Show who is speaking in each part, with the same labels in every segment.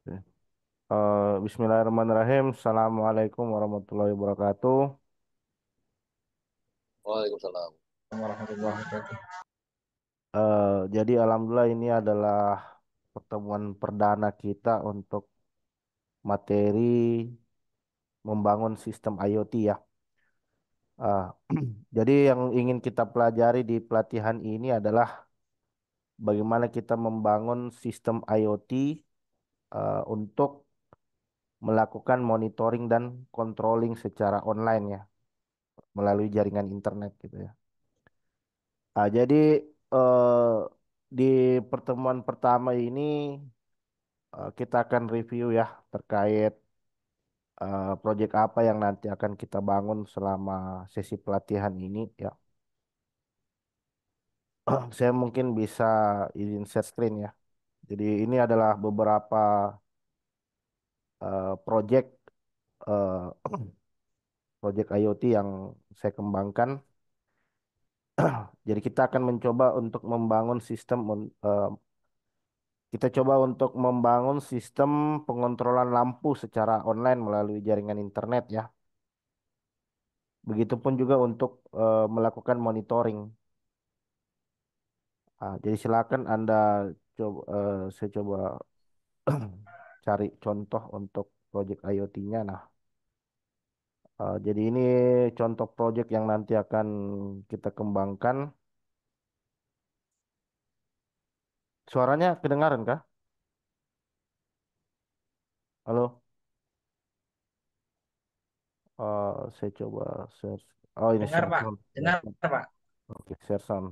Speaker 1: Bismillahirrahmanirrahim. Assalamualaikum warahmatullahi wabarakatuh.
Speaker 2: Waalaikumsalam warahmatullahi wabarakatuh.
Speaker 1: Jadi alhamdulillah ini adalah pertemuan perdana kita untuk materi membangun sistem IoT ya. Eh, jadi yang ingin kita pelajari di pelatihan ini adalah bagaimana kita membangun sistem IoT untuk melakukan monitoring dan controlling secara online ya, melalui jaringan internet gitu ya. Jadi eh, di pertemuan pertama ini kita akan review ya terkait proyek apa yang nanti akan kita bangun selama sesi pelatihan ini ya. Saya mungkin bisa izin share screen ya. Jadi ini adalah beberapa proyek eh, proyek IoT yang saya kembangkan. Jadi kita akan mencoba untuk membangun kita coba untuk membangun sistem pengontrolan lampu secara online melalui jaringan internet ya. Begitupun juga untuk melakukan monitoring. Jadi silakan Anda coba, saya coba cari contoh untuk project IoT-nya. Nah, jadi ini contoh project yang nanti akan kita kembangkan. Suaranya kedengaran kah? Halo. Saya coba share. Oh, ini
Speaker 2: Dengar
Speaker 1: share
Speaker 2: Pak,
Speaker 1: sound. Share
Speaker 2: dengar
Speaker 1: sound.
Speaker 2: Pak.
Speaker 1: Oke, share sound.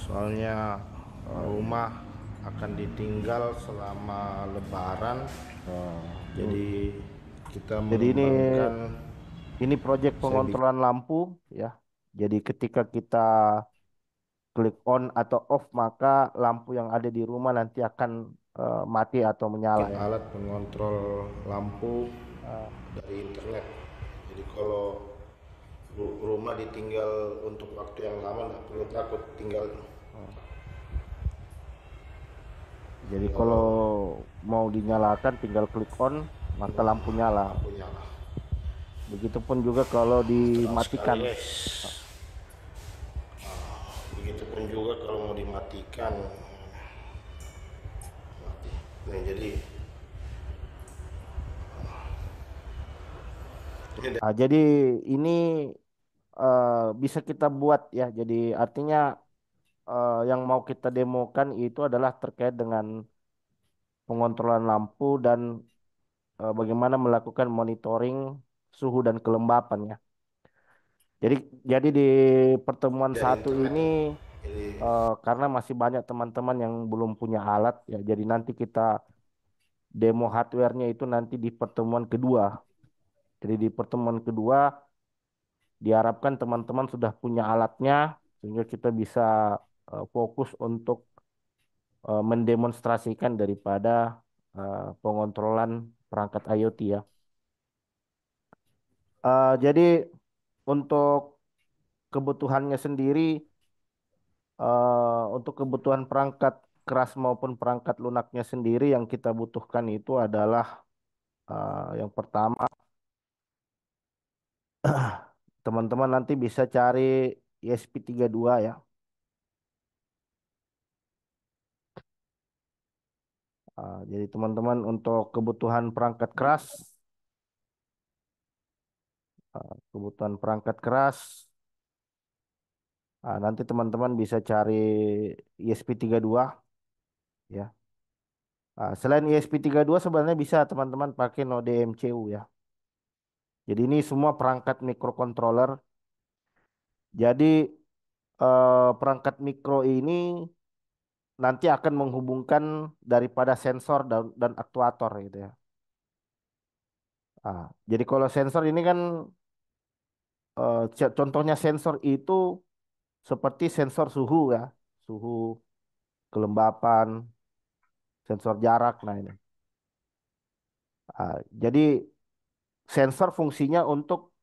Speaker 1: Soalnya rumah akan ditinggal selama Lebaran. Eh, jadi kita
Speaker 2: Jadi ini
Speaker 1: mengembangkan.
Speaker 2: proyek
Speaker 1: Saya bisa.
Speaker 2: pengontrolan lampu ya. Jadi ketika kita klik on atau off maka lampu yang ada di rumah nanti akan mati atau menyala
Speaker 1: Bikin
Speaker 2: ya.
Speaker 1: alat pengontrol lampu
Speaker 2: Eh,
Speaker 1: dari internet. Jadi kalau rumah ditinggal untuk waktu yang lama nggak perlu takut tinggal.
Speaker 2: jadi kalau
Speaker 1: Tinggal
Speaker 2: mau dinyalakan tinggal klik on maka lampu nyala.
Speaker 1: lampu nyala.
Speaker 2: Begitupun juga kalau
Speaker 1: Tenang sekali
Speaker 2: dimatikan.
Speaker 1: guys. Begitupun juga kalau mau dimatikan mati. Nah, jadi ini
Speaker 2: Jadi ini bisa kita buat ya. Jadi artinya yang mau kita demokan itu adalah terkait dengan pengontrolan lampu dan bagaimana melakukan monitoring suhu dan kelembapan ya. Jadi di pertemuan
Speaker 1: dari
Speaker 2: satu
Speaker 1: internet
Speaker 2: ini
Speaker 1: ya. Jadi
Speaker 2: karena masih banyak teman-teman yang belum punya alat ya. Jadi nanti kita demo hardware-nya itu nanti di pertemuan kedua. Jadi di pertemuan kedua diharapkan teman-teman sudah punya alatnya sehingga kita bisa fokus untuk mendemonstrasikan daripada pengontrolan perangkat IoT ya. Jadi untuk kebutuhannya sendiri, untuk kebutuhan perangkat keras maupun perangkat lunaknya sendiri yang kita butuhkan itu adalah yang pertama, teman-teman nanti bisa cari ESP32 ya. Jadi teman-teman untuk kebutuhan perangkat keras, kebutuhan perangkat keras, nanti teman-teman bisa cari ESP32 ya. Selain ESP32 sebenarnya bisa teman-teman pakai Node MCU ya. Jadi ini semua perangkat microcontroller. Jadi perangkat mikro ini nanti akan menghubungkan daripada sensor dan aktuator gitu ya. Jadi kalau sensor ini kan contohnya sensor itu seperti sensor suhu ya, suhu, kelembapan, sensor jarak. Nah ini. Jadi sensor fungsinya untuk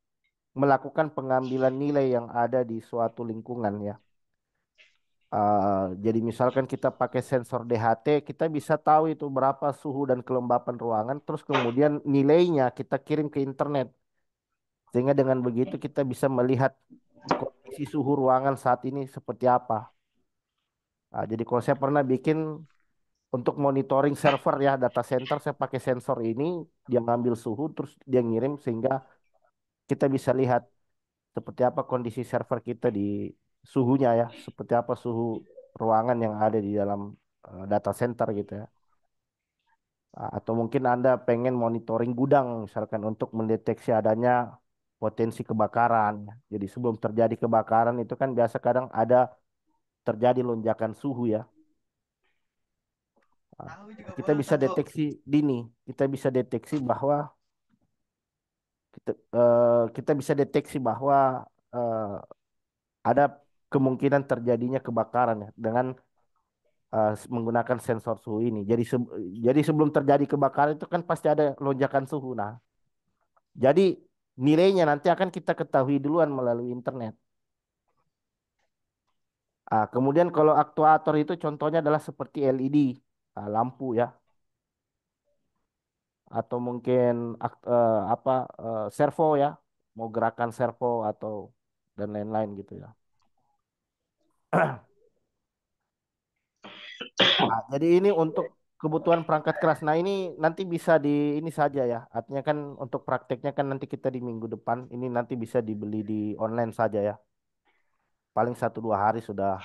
Speaker 2: melakukan pengambilan nilai yang ada di suatu lingkungan ya. Jadi misalkan kita pakai sensor DHT, kita bisa tahu itu berapa suhu dan kelembapan ruangan, terus kemudian nilainya kita kirim ke internet. Sehingga dengan begitu kita bisa melihat kondisi suhu ruangan saat ini seperti apa. Jadi kalau saya pernah bikin untuk monitoring server ya, data center, saya pakai sensor ini, dia ngambil suhu, terus dia ngirim sehingga kita bisa lihat seperti apa kondisi server kita di suhunya ya, seperti apa suhu ruangan yang ada di dalam data center gitu ya. Atau mungkin Anda pengen monitoring gudang misalkan untuk mendeteksi adanya potensi kebakaran. Jadi sebelum terjadi kebakaran itu kan biasa kadang ada terjadi lonjakan suhu ya. Ah,
Speaker 3: Tahu juga
Speaker 2: Kita
Speaker 3: pernah
Speaker 2: bisa
Speaker 3: satu.
Speaker 2: deteksi dini, kita bisa deteksi bahwa kita bisa deteksi bahwa eh, ada kemungkinan terjadinya kebakaran ya dengan menggunakan sensor suhu ini. Jadi sebelum terjadi kebakaran itu kan pasti ada lonjakan suhu. Nah, jadi nilainya nanti akan kita ketahui duluan melalui internet. Kemudian kalau aktuator itu contohnya adalah seperti LED, lampu ya, atau mungkin apa servo ya, mau gerakan servo atau dan lain-lain gitu ya. Jadi ini untuk kebutuhan perangkat keras. Nah ini nanti bisa di ini saja ya. Artinya kan untuk prakteknya kan nanti kita di minggu depan ini nanti bisa dibeli di online saja ya. Paling 1 2 hari sudah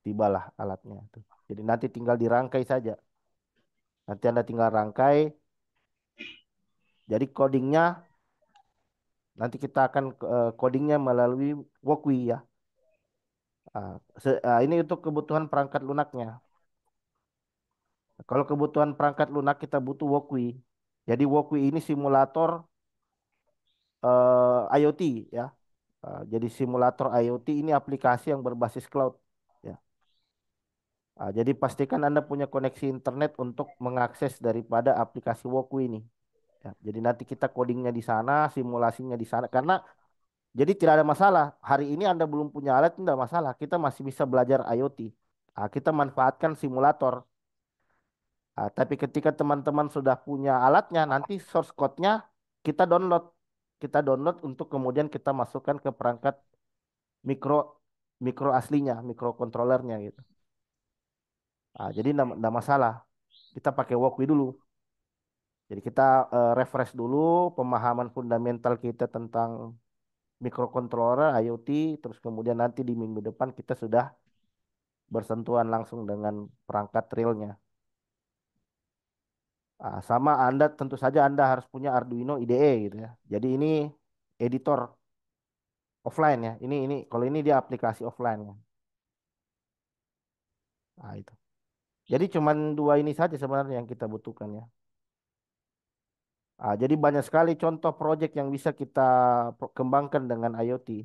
Speaker 2: tibalah alatnya itu. Jadi nanti tinggal dirangkai saja. Nanti Anda tinggal rangkai. Jadi codingnya nanti kita akan codingnya melalui Walkwi ya. Ini untuk kebutuhan perangkat lunaknya. Kalau kebutuhan perangkat lunak kita butuh Walkwi. Jadi Walkwi ini simulator IoT ya. Jadi simulator IoT ini aplikasi yang berbasis cloud ya. Jadi pastikan Anda punya koneksi internet untuk mengakses daripada aplikasi Walkwi ini. Ya, jadi nanti kita codingnya di sana, simulasinya di sana. Karena jadi tidak ada masalah. Hari ini Anda belum punya alat, tidak masalah. Kita masih bisa belajar IoT. Kita manfaatkan simulator. Tapi ketika teman-teman sudah punya alatnya, nanti source code-nya kita download. Kita download untuk kemudian kita masukkan ke perangkat mikro mikro aslinya, mikrokontrolernya gitu. Jadi enggak masalah. Kita pakai Walkwi dulu. Jadi kita refresh dulu pemahaman fundamental kita tentang mikrokontroler IoT, terus kemudian nanti di minggu depan kita sudah bersentuhan langsung dengan perangkat realnya. Sama Anda tentu saja Anda harus punya Arduino IDE gitu ya. Jadi ini editor offline ya. Ini kalau ini dia aplikasi offline ya. Itu. Jadi cuman dua ini saja sebenarnya yang kita butuhkan ya. Jadi banyak sekali contoh proyek yang bisa kita kembangkan dengan IoT.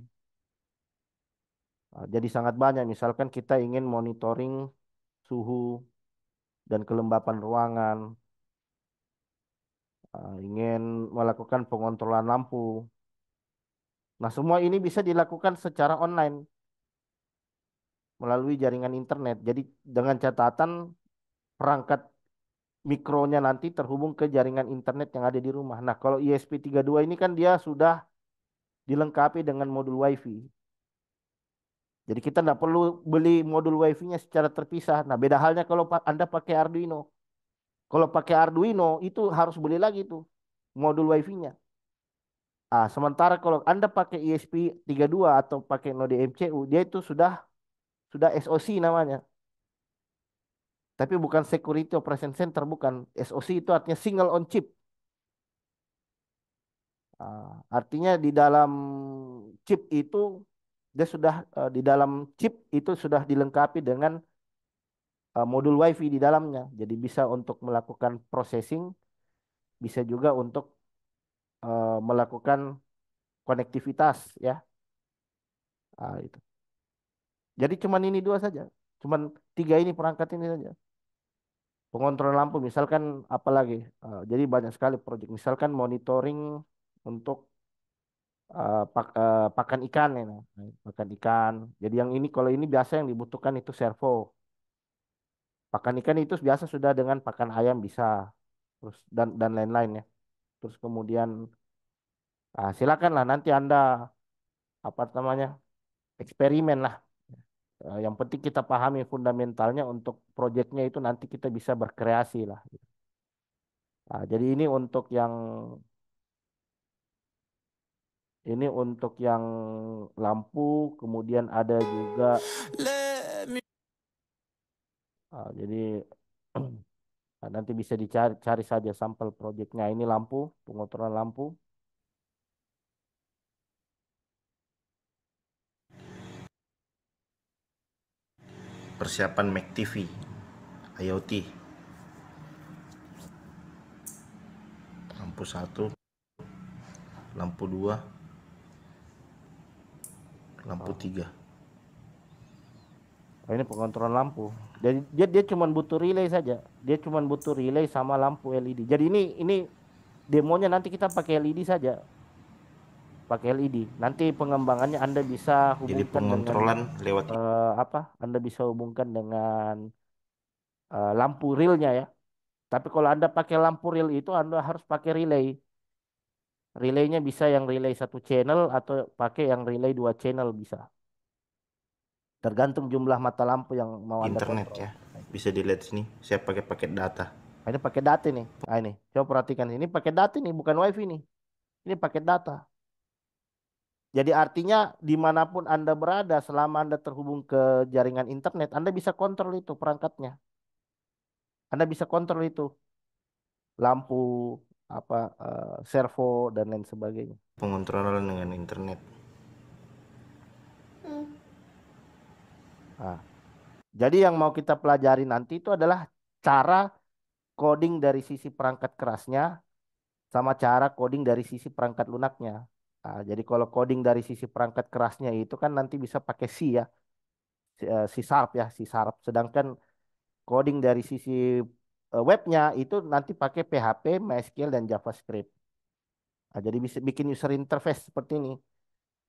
Speaker 2: Jadi sangat banyak. Misalkan kita ingin monitoring suhu dan kelembapan ruangan, ingin melakukan pengontrolan lampu. Nah, semua ini bisa dilakukan secara online melalui jaringan internet. Jadi dengan catatan perangkat mikronya nanti terhubung ke jaringan internet yang ada di rumah. Nah, kalau ISP32 ini kan dia sudah dilengkapi dengan modul WiFi. Jadi kita tidak perlu beli modul WiFi-nya secara terpisah. Nah, beda halnya kalau Anda pakai Arduino. Kalau pakai Arduino itu harus beli lagi tuh modul WiFi-nya. Sementara kalau Anda pakai ESP32 atau pakai node MCU, dia itu sudah SoC namanya. Tapi bukan Security Operation Center, bukan. SoC itu artinya Single on Chip. Artinya di dalam chip itu dia sudah di dalam chip itu sudah dilengkapi dengan modul WiFi di dalamnya. Jadi bisa untuk melakukan processing, bisa juga untuk melakukan konektivitas ya. Itu. Jadi cuman ini dua saja. Cuman tiga ini perangkat ini saja. Pengontrol lampu misalkan apalagi. Jadi banyak sekali proyek. Misalkan monitoring untuk pakan ikan ya, nah. Pakan ikan. Jadi yang ini kalau ini biasa yang dibutuhkan itu servo. Pakan ikan itu biasa sudah dengan pakan ayam bisa, terus dan lain-lain ya. Terus kemudian silakanlah nanti Anda apa namanya eksperimen lah. Yang penting kita pahami fundamentalnya untuk proyeknya itu nanti kita bisa berkreasi lah. Jadi ini untuk yang lampu, kemudian ada juga jadi nanti bisa dicari cari saja sampel proyeknya. Ini lampu, pengotoran lampu.
Speaker 1: Persiapan Mac TV IoT, lampu 1, lampu 2, lampu
Speaker 2: Oh,
Speaker 1: 3.
Speaker 2: ini pengontrolan lampu. Jadi dia cuma butuh relay saja. Dia cuma butuh relay sama lampu LED. Jadi ini demonya nanti kita pakai LED saja, pakai LED. Nanti pengembangannya Anda bisa
Speaker 1: Jadi
Speaker 2: hubungkan dengan
Speaker 1: pengontrolan lewat
Speaker 2: apa? Anda bisa hubungkan dengan lampu realnya ya. Tapi kalau Anda pakai lampu real itu Anda harus pakai relay. Relaynya bisa yang relay satu channel atau pakai yang relay dua channel bisa. Tergantung jumlah mata lampu yang mau Anda
Speaker 1: internet
Speaker 2: kontrol.
Speaker 1: ya. Bisa dilihat sini, saya pakai paket data.
Speaker 2: Nah, ini pakai data nih. Nah, ini coba perhatikan ini pakai data nih, bukan WiFi nih. Ini pakai data. Jadi artinya dimanapun Anda berada, selama Anda terhubung ke jaringan internet, Anda bisa kontrol itu perangkatnya. Anda bisa kontrol itu lampu, apa, servo dan lain sebagainya.
Speaker 1: Pengontrolan dengan internet.
Speaker 2: Nah, jadi yang mau kita pelajari nanti itu adalah cara coding dari sisi perangkat kerasnya sama cara coding dari sisi perangkat lunaknya. Jadi kalau coding dari sisi perangkat kerasnya itu kan nanti bisa pakai C ya, C Sharp ya, C Sharp. Sedangkan coding dari sisi webnya itu nanti pakai PHP, MySQL dan JavaScript. Jadi bisa bikin user interface seperti ini.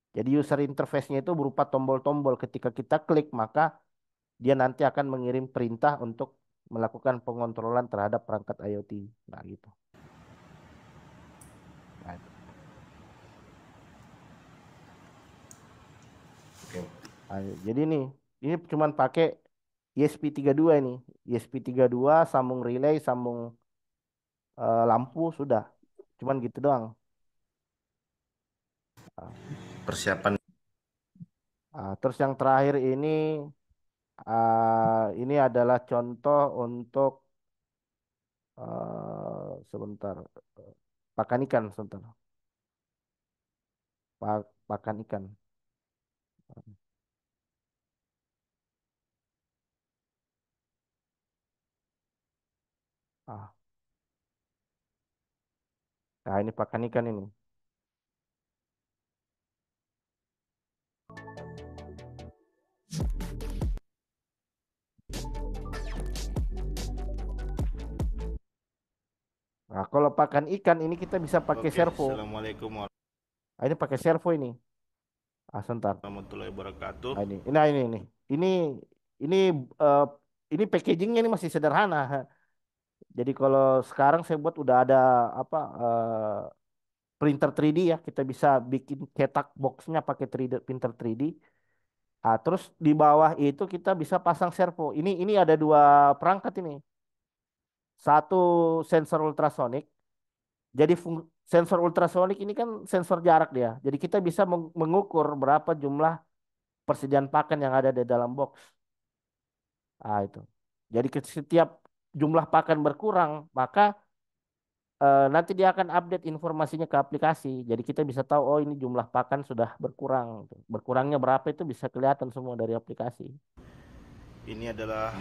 Speaker 2: Jadi user interface-nya itu berupa tombol-tombol. Ketika kita klik maka dia nanti akan mengirim perintah untuk melakukan pengontrolan terhadap perangkat IoT. Nah gitu. Nah, itu.
Speaker 1: Oke.
Speaker 2: Nah, jadi ini cuman pakai ESP32 ini. ESP32 sambung relay, sambung lampu sudah. Cuman gitu doang. Nah,
Speaker 1: Persiapan
Speaker 2: terus yang terakhir ini adalah contoh untuk sebentar pakan ikan sebentar. Pakan ikan. Ah, nah ini pakan ikan ini. Nah, kalau pakan ikan ini kita bisa pakai
Speaker 1: Oke,
Speaker 2: servo.
Speaker 1: assalamualaikum
Speaker 2: Nah, ini pakai servo ini. Sebentar.
Speaker 1: warahmatullahi wabarakatuh.
Speaker 2: Ini. Ini ini eh, ini packagingnya ini masih sederhana. Jadi kalau sekarang saya buat udah ada apa printer 3D ya. Kita bisa bikin cetak boxnya pakai 3D, printer 3D. Terus di bawah itu kita bisa pasang servo. Ini ada dua perangkat ini. Satu sensor ultrasonik. Jadi sensor ultrasonik ini kan sensor jarak dia. Jadi kita bisa mengukur berapa jumlah persediaan pakan yang ada di dalam box. Itu. Jadi setiap jumlah pakan berkurang, maka nanti dia akan update informasinya ke aplikasi. Jadi kita bisa tahu, oh ini jumlah pakan sudah berkurang. Berkurangnya berapa itu bisa kelihatan semua dari aplikasi.
Speaker 1: Ini adalah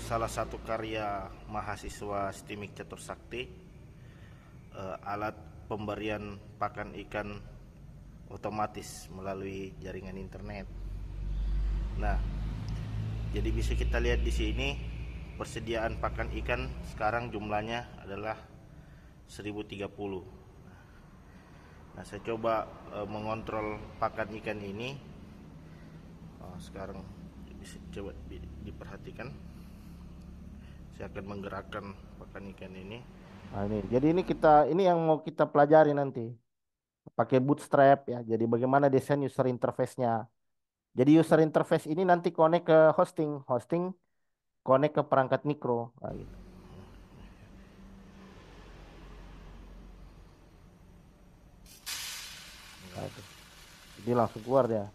Speaker 1: salah satu karya mahasiswa STIMIK Catur Sakti, alat pemberian pakan ikan otomatis melalui jaringan internet. Nah, jadi bisa kita lihat di sini persediaan pakan ikan sekarang jumlahnya adalah 1030.
Speaker 2: Nah, saya coba mengontrol pakan ikan ini. Sekarang bisa coba diperhatikan. Saya akan menggerakkan pakan ikan ini.
Speaker 1: Nah, ini. Jadi ini yang mau kita pelajari nanti. Pakai bootstrap ya. Jadi bagaimana desain user interface-nya. Jadi user interface ini nanti connect ke hosting, hosting connect ke perangkat mikro. Nah, gitu. Nah, itu. Jadi langsung keluar dia.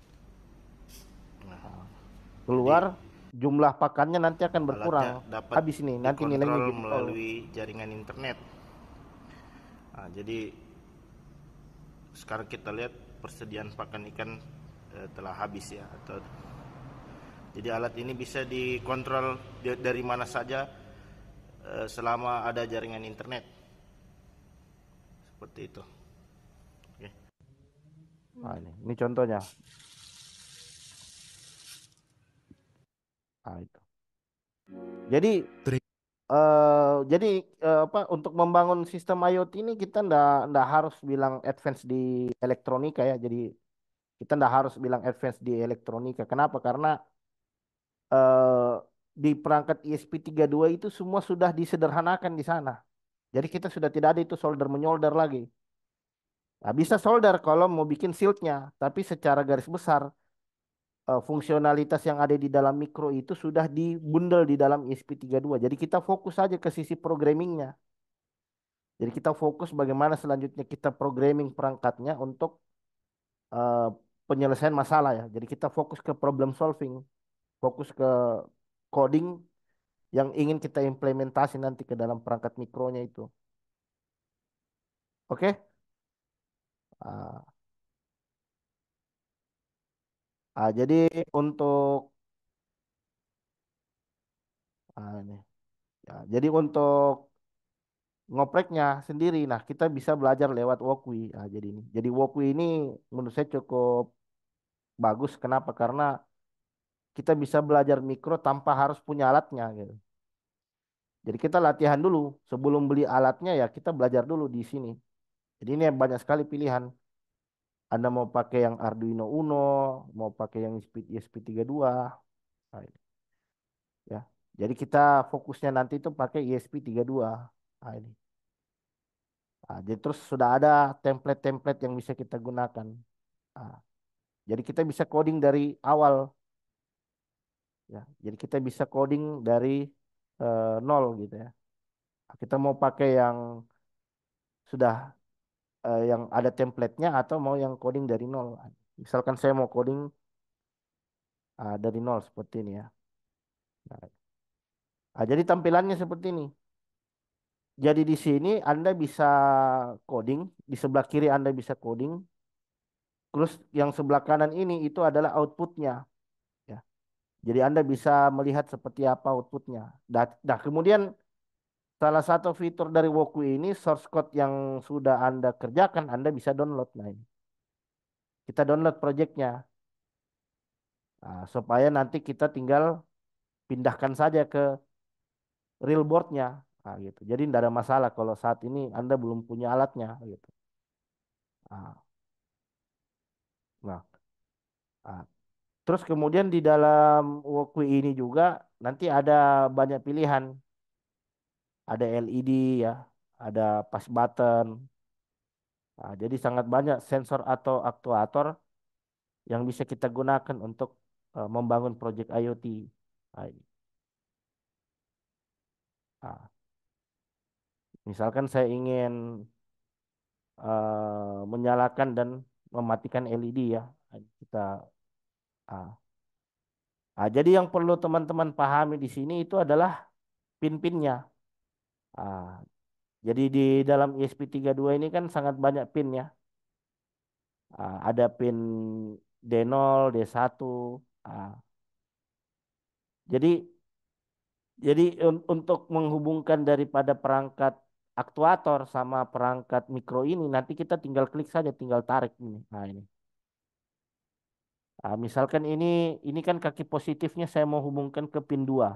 Speaker 2: Nah,
Speaker 1: Nah,
Speaker 2: jadi
Speaker 1: keluar jumlah pakannya nanti akan berkurang.
Speaker 2: alatnya dapat
Speaker 1: Habis ini nanti nilainya
Speaker 2: dikontrol
Speaker 1: jadi nol.
Speaker 2: melalui jaringan internet. Nah, jadi sekarang kita lihat persediaan pakan ikan telah habis ya. Jadi alat ini bisa dikontrol dari mana saja selama ada jaringan internet. Seperti itu. Oke.
Speaker 1: Nah, ini contohnya. Nah, itu. Jadi jadi apa untuk membangun sistem IoT ini kita ndak harus bilang advance di elektronika ya. Jadi kita ndak harus bilang advance di elektronika. Kenapa? Karena eh, di perangkat ESP32 itu semua sudah disederhanakan di sana. Jadi kita sudah tidak ada itu solder menyolder lagi. Nah, bisa solder kalau mau bikin shieldnya, tapi secara garis besar fungsionalitas yang ada di dalam mikro itu sudah dibundel di dalam ESP32. Jadi kita fokus saja ke sisi programmingnya. Jadi kita fokus bagaimana selanjutnya kita programming perangkatnya untuk eh, penyelesaian masalah ya. Jadi kita fokus ke problem solving, fokus ke coding yang ingin kita implementasi nanti ke dalam perangkat mikronya itu. Oke? Ah, jadi untuk ini ya, jadi untuk ngopreknya sendiri, nah kita bisa belajar lewat Wokwi. Nah, jadi Wokwi ini menurut saya cukup bagus. Kenapa? Karena kita bisa belajar mikro tanpa harus punya alatnya gitu. Jadi kita latihan dulu sebelum beli alatnya ya kita belajar dulu di sini. Jadi ini banyak sekali pilihan. Anda mau pakai yang Arduino Uno, mau pakai yang ESP32, nah, ini, ya. Jadi kita fokusnya nanti itu pakai ESP32. Nah, ini. Nah, jadi terus sudah ada template-template yang bisa kita gunakan. Nah, jadi kita bisa coding dari awal, ya. Jadi kita bisa coding dari nol gitu ya. Nah, kita mau pakai yang sudah yang ada template-nya atau mau yang coding dari nol. Misalkan saya mau coding dari nol seperti ini ya. Nah, jadi tampilannya seperti ini. Jadi di sini Anda bisa coding, di sebelah kiri Anda bisa coding, terus yang sebelah kanan ini itu adalah outputnya. Ya. Jadi Anda bisa melihat seperti apa outputnya. Dah kemudian salah satu fitur dari Woku ini source code yang sudah Anda kerjakan Anda bisa download. Nah ini kita download projectnya. Nah, supaya nanti kita tinggal pindahkan saja ke real boardnya. Nah, gitu. Jadi tidak ada masalah kalau saat ini Anda belum punya alatnya gitu. Nah, nah, nah. Terus kemudian di dalam Wokwi ini juga nanti ada banyak pilihan. Ada LED ya, ada push button. Nah, jadi sangat banyak sensor atau aktuator yang bisa kita gunakan untuk membangun project IoT. Nah, ini. Nah, misalkan saya ingin menyalakan dan mematikan LED ya. Nah, kita ah. Nah, jadi yang perlu teman-teman pahami di sini itu adalah pin-pinnya. Ah, jadi di dalam ESP32 ini kan sangat banyak pin ya. Ada pin D0, D1. Ah, jadi untuk menghubungkan daripada perangkat aktuator sama perangkat mikro ini nanti kita tinggal klik saja, tinggal tarik ini. Nah, ini. Misalkan ini kan kaki positifnya saya mau hubungkan ke pin 2.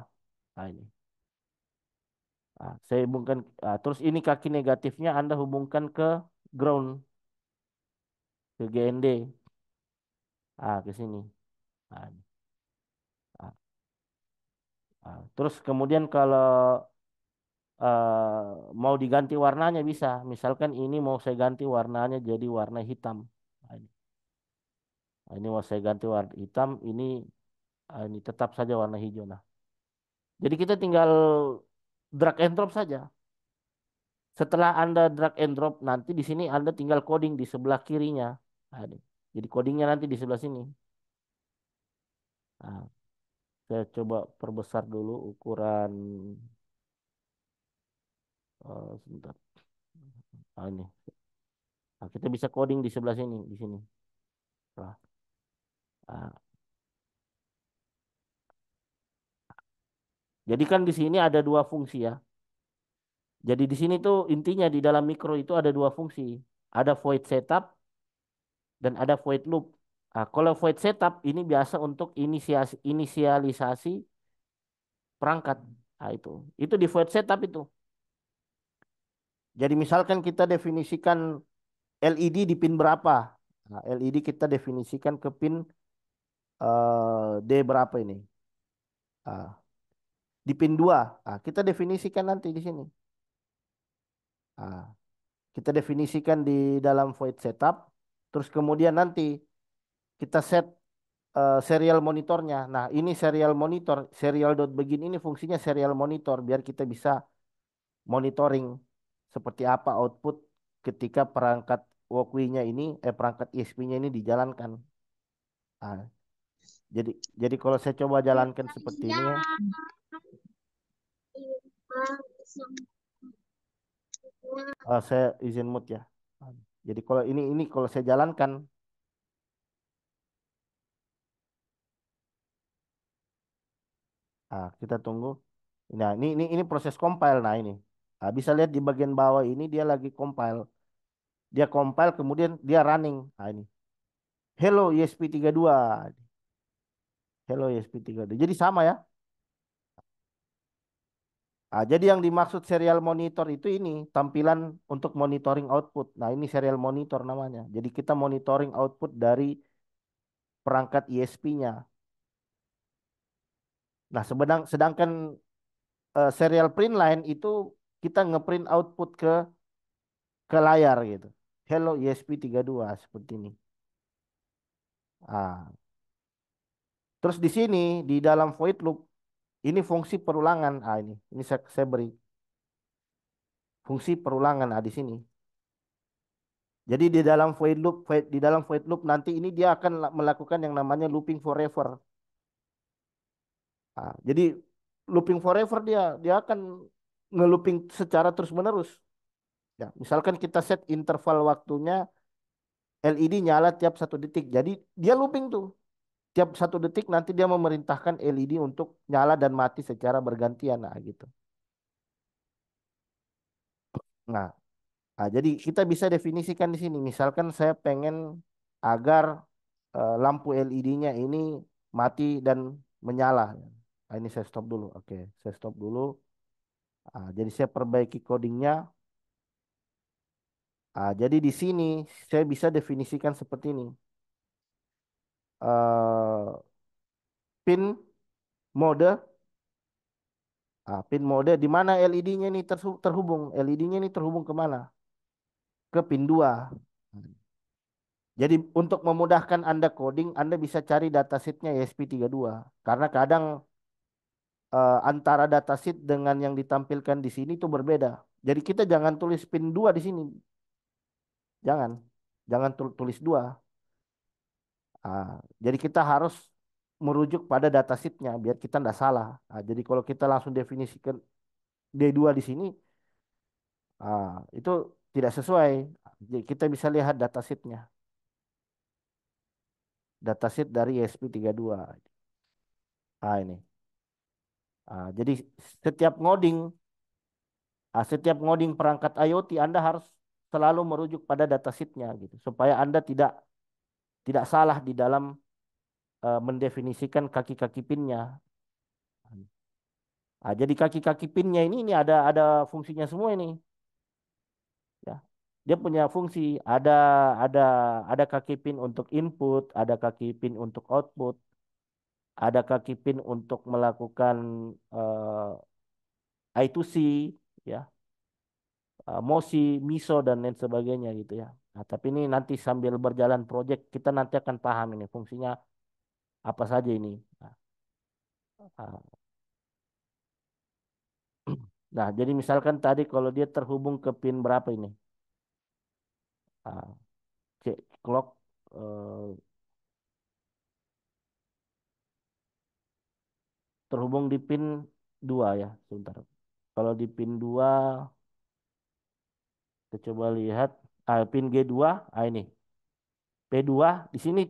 Speaker 1: Nah, ini. Saya hubungkan terus ini kaki negatifnya Anda hubungkan ke ground.
Speaker 2: ke GND. Ke sini. Ah, ah, Terus kemudian kalau mau diganti warnanya bisa. Misalkan ini mau saya ganti warnanya jadi warna hitam. Ini mau saya ganti warna hitam. Ini tetap saja warna hijau. Nah, jadi kita tinggal drag and drop saja. Setelah Anda drag and drop, nanti di sini Anda tinggal coding di sebelah kirinya. Ini. Jadi codingnya nanti di sebelah sini. Nah, saya coba perbesar dulu ukuran. Sebentar. Ini. Nah, kita bisa coding di sebelah sini, di sini. Nah, ah, jadi kan di sini ada dua fungsi ya. Jadi di sini tuh intinya di dalam mikro itu ada dua fungsi. Ada void setup dan ada void loop. Kalau void setup ini biasa untuk inisialisasi perangkat. Itu di void setup itu. Jadi misalkan kita definisikan LED di pin berapa. Nah, LED kita definisikan ke pin D berapa ini? Ah, di pin 2. Kita definisikan nanti di sini. Ah, kita definisikan di dalam void setup. Terus kemudian nanti kita set serial monitornya. Nah, ini serial monitor, serial dot begin ini fungsinya serial monitor biar kita bisa monitoring seperti apa output ketika perangkat walkway-nya ini, perangkat ISP-nya ini dijalankan. Ah, jadi jadi kalau saya coba jalankan seperti ini ya, saya izin mute ya. Ah, Jadi kalau ini kalau saya jalankan, kita tunggu. Nah, ini proses compile. Nah, ini. Bisa lihat di bagian bawah ini dia lagi compile. Dia compile kemudian dia running. Ini. Hello ESP32. Hello ESP32. Jadi sama ya. Jadi yang dimaksud serial monitor itu ini tampilan untuk monitoring output. Nah, ini serial monitor namanya. Jadi kita monitoring output dari perangkat ESP-nya. Nah, sedangkan serial print line itu kita ngeprint output ke layar gitu. Hello ESP32 seperti ini. Ah, Terus di sini di dalam void loop ini fungsi perulangan. Ini saya beri fungsi perulangan di sini. Jadi di dalam void loop nanti ini dia akan melakukan yang namanya looping forever. Jadi looping forever dia akan ngelooping secara terus-menerus. Ya, misalkan kita set interval waktunya LED nyala tiap 1 detik. Jadi dia looping tuh. Tiap 1 detik nanti dia memerintahkan LED untuk nyala dan mati secara bergantian. Nah, gitu. Nah, jadi kita bisa definisikan di sini. Misalkan saya pengen agar lampu LED-nya ini mati dan menyala. Ini saya stop dulu. Oke, saya stop dulu. Jadi saya perbaiki codingnya. Jadi di sini saya bisa definisikan seperti ini. Eh, pin mode, pin mode di mana LED-nya ini terhubung. LED-nya ini terhubung kemana? Ke pin 2. Jadi untuk memudahkan Anda coding, Anda bisa cari datasheetnya ESP32. Karena kadang antara datasheet dengan yang ditampilkan di sini itu berbeda. Jadi kita jangan tulis pin 2 di sini. Jangan. Jangan tulis 2. Ah, jadi kita harus merujuk pada datasheetnya biar kita tidak salah. Jadi kalau kita langsung definisikan D2 di sini, itu tidak sesuai. Jadi kita bisa lihat datasheetnya. Datasheet dari ESP32. Ini. Jadi setiap ngoding, setiap ngoding perangkat IoT Anda harus selalu merujuk pada datasheetnya gitu, supaya Anda tidak salah di dalam mendefinisikan kaki-kaki pinnya. Jadi kaki-kaki pinnya ini ada fungsinya semua ini. Ya. Dia punya fungsi, ada ada ada kaki pin untuk input, ada kaki pin untuk output, ada kaki pin untuk melakukan I2C, ya, MOSI, MISO dan lain sebagainya gitu ya. Nah, tapi ini nanti sambil berjalan project kita nanti akan paham ini fungsinya apa saja ini. Nah, ah, nah, jadi misalkan tadi kalau dia terhubung ke pin berapa ini? Ah, cek clock eh, terhubung di pin 2 ya, sebentar. Kalau di pin 2 kita coba lihat pin G2, ini P2 di sini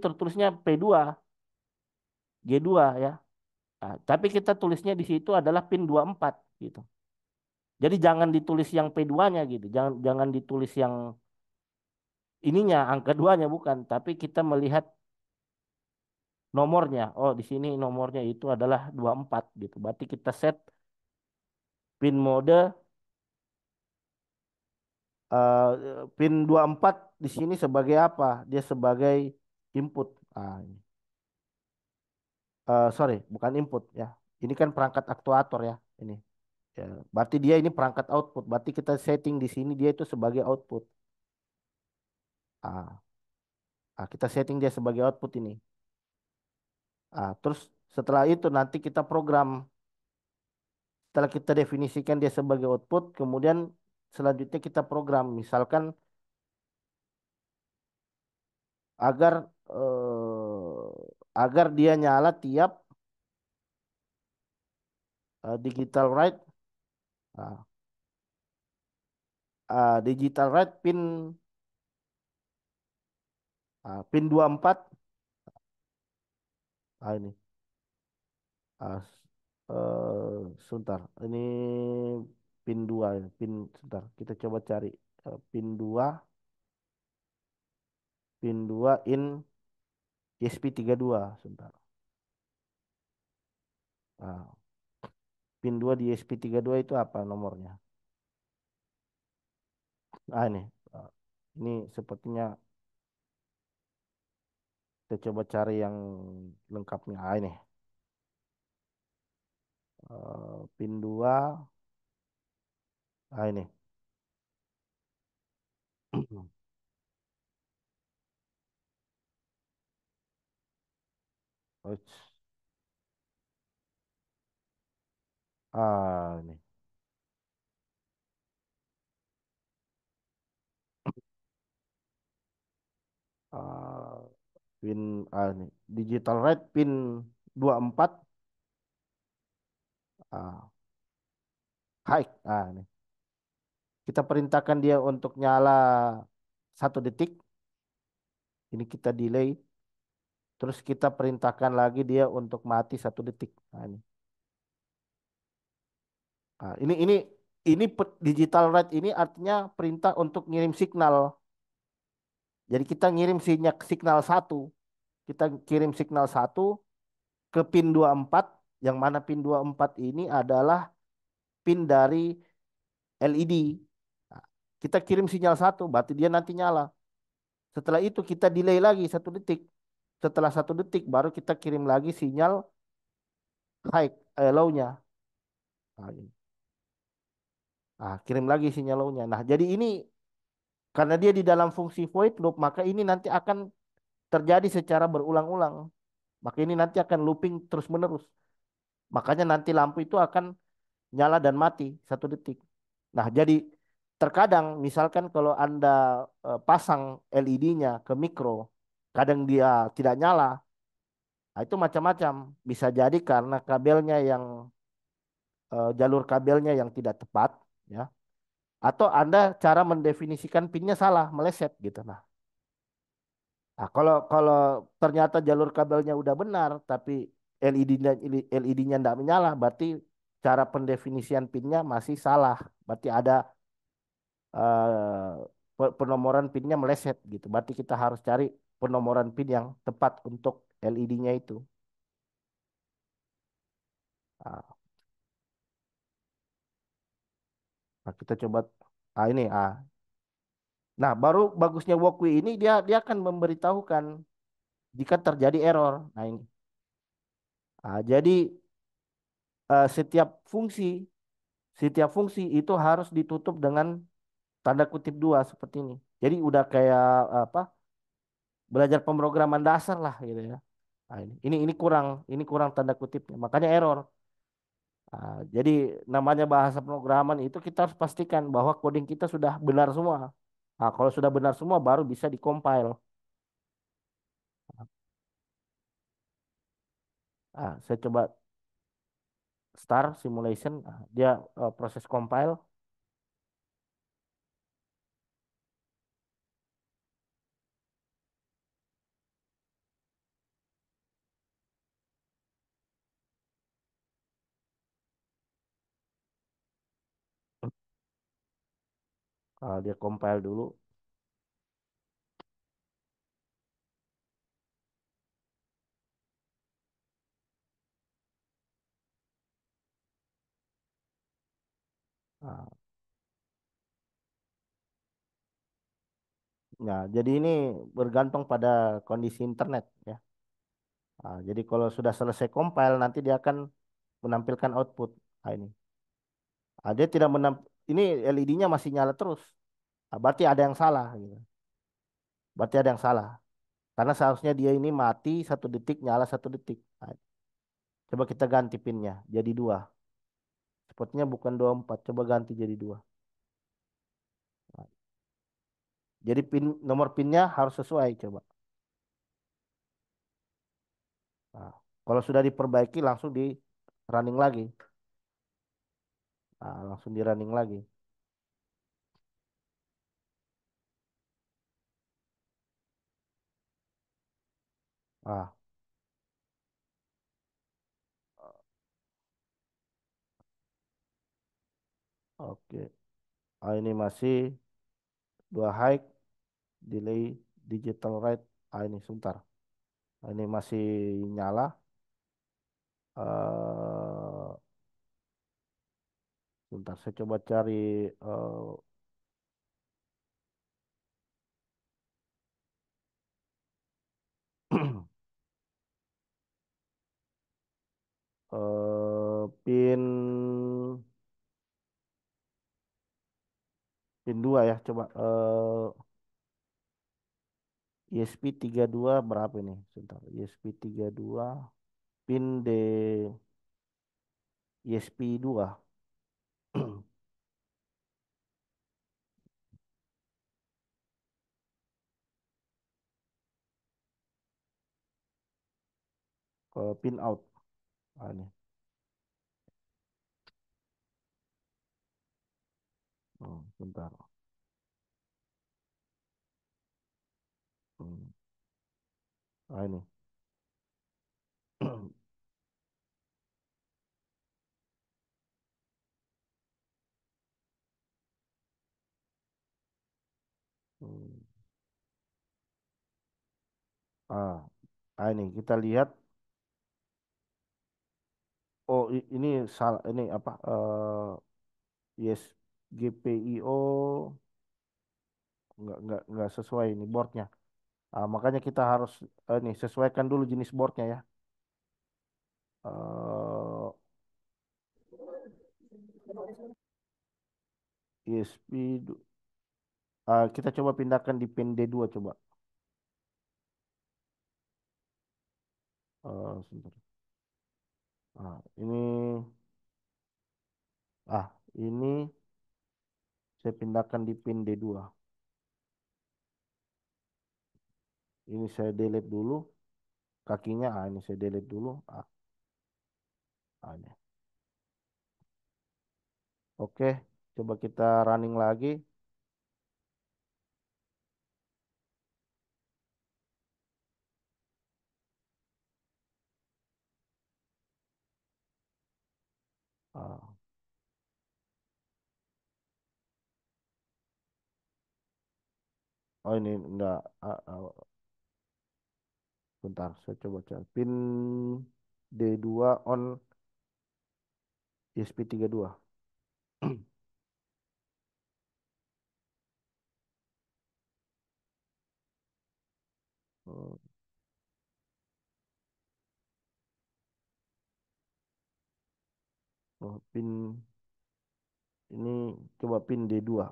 Speaker 2: tertulisnya P2, G2 ya. Tapi kita tulisnya di situ adalah pin 24 gitu. Jadi jangan ditulis yang P2-nya gitu. Jangan jangan ditulis yang ininya angka duanya bukan, tapi kita melihat nomornya. Oh, di sini nomornya itu adalah 24 gitu. Berarti kita set pin mode eh, pin 24 di sini sebagai apa? Dia sebagai input. Ini. Sorry, bukan input ya. Ini kan perangkat aktuator ya. Ini. Ya, berarti dia ini perangkat output. Berarti kita setting di sini dia itu sebagai output. Ah, kita setting dia sebagai output ini. Terus setelah itu nanti kita program. Setelah kita definisikan dia sebagai output, kemudian selanjutnya kita program. Misalkan agar agar dia nyala tiap digital write, ah, digital write pin 24, ini ah, sebentar ini pin 2 ya sebentar kita coba cari pin 2 in ESP32 sebentar. Ah, pin 2 di ESP32 itu apa nomornya? Ini Ah, ini sepertinya kita coba cari yang lengkapnya. Ini pin 2, ini. Uits. Ini. Ah, pin ini. Digital rate pin 24 ah, high. Ini. Kita perintahkan dia untuk nyala 1 detik. Ini kita delay. Terus kita perintahkan lagi dia untuk mati 1 detik. Ini. Digital rate ini artinya perintah untuk ngirim signal. Jadi kita ngirim signal satu. Kita kirim signal satu ke pin 24, yang mana pin 24 ini adalah pin dari LED. Nah, kita kirim sinyal satu, berarti dia nanti nyala. Setelah itu kita delay lagi 1 detik. Setelah 1 detik baru kita kirim lagi sinyal low-nya. Nah, ini. Kirim lagi sinyal low-nya. Nah, jadi ini karena dia di dalam fungsi void loop, maka ini nanti akan terjadi secara berulang-ulang. Maka ini nanti akan looping terus-menerus. Makanya nanti lampu itu akan nyala dan mati 1 detik. Nah, jadi terkadang misalkan kalau Anda pasang LED-nya ke mikro, kadang dia tidak nyala. Nah, itu macam-macam. Bisa jadi karena jalur kabelnya yang tidak tepat, ya. Atau Anda cara mendefinisikan pinnya salah, meleset gitu. Kalau kalau ternyata jalur kabelnya udah benar, tapi LED-nya tidak menyala, berarti cara pendefinisian pinnya masih salah. Berarti ada penomoran pinnya meleset gitu. Berarti kita harus cari penomoran pin yang tepat untuk LED-nya itu. Ah, kita coba ini. Nah, baru bagusnya Walkui ini dia dia akan memberitahukan jika terjadi error. Nah, ini. Jadi setiap fungsi itu harus ditutup dengan tanda kutip dua seperti ini. Jadi udah kayak apa? Belajar pemrograman dasar lah gitu ya. Nah, ini kurang tanda kutipnya. Makanya error. Jadi namanya bahasa pemrograman itu kita harus pastikan bahwa coding kita sudah benar semua. Kalau sudah benar semua baru bisa dikompil. Saya coba start simulation. Dia proses compile. Dia compile dulu. Nah, nah, jadi ini bergantung pada kondisi internet ya. Jadi kalau sudah selesai compile nanti dia akan menampilkan output. Ini. Dia tidak ini LED-nya masih nyala terus. Berarti ada yang salah gitu. Berarti ada yang salah. Karena seharusnya dia ini mati 1 detik, nyala 1 detik. Coba kita ganti pinnya jadi dua. Sepertinya bukan 24. Coba ganti jadi dua. Nah, jadi nomor pinnya harus sesuai. Coba. Nah, kalau sudah diperbaiki langsung di running lagi. Langsung di running lagi. Ah, oke. Ini masih dua high delay digital write. Ini sebentar. Ini masih nyala. eh Sebentar, saya coba cari pin pin 2 ya. Coba ISP 32 berapa ini? Sebentar. ISP 32 pin D ISP 2. Pin out. Ini. Sebentar. Hmm, ini. Hmm, ah, ini kita lihat. Oh, ini salah. Ini apa? Yes, GPIO nggak sesuai ini boardnya. Makanya kita harus ini sesuaikan dulu jenis boardnya ya. eh ISP kita coba pindahkan di pin D2 coba. Sebentar. Ini ini saya pindahkan di pin D2. Ini saya delete dulu kakinya. Ini saya delete dulu. Ini. Oke, coba kita running lagi. Ah, oh ini enggak. Bentar, saya coba cari pin D2 on ESP32.
Speaker 1: Oh, oh, pin ini coba pin D2.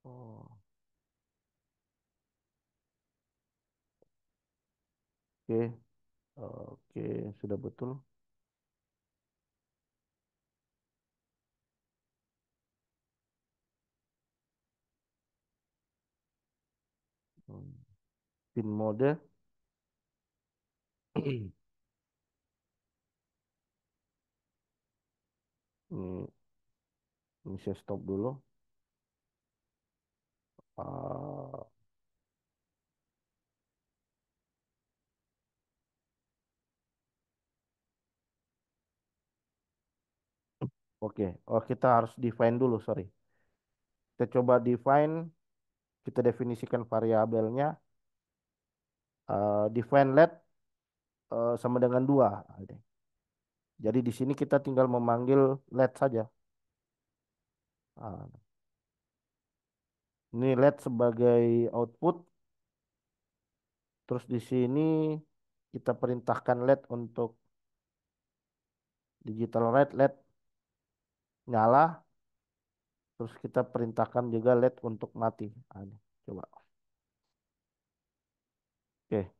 Speaker 1: Oh, oke, oke, sudah betul. Hmm. Pin mode. Ini saya stop dulu. Ah, oke, oh kita harus define dulu, sorry. Kita coba define, kita definisikan variabelnya. Define let sama dengan dua. Jadi di sini kita tinggal memanggil let saja. Ah, ini let sebagai output. Terus di sini kita perintahkan let untuk digital write, let nyala. Terus kita perintahkan juga LED untuk mati. Ah, ini, coba. Oke.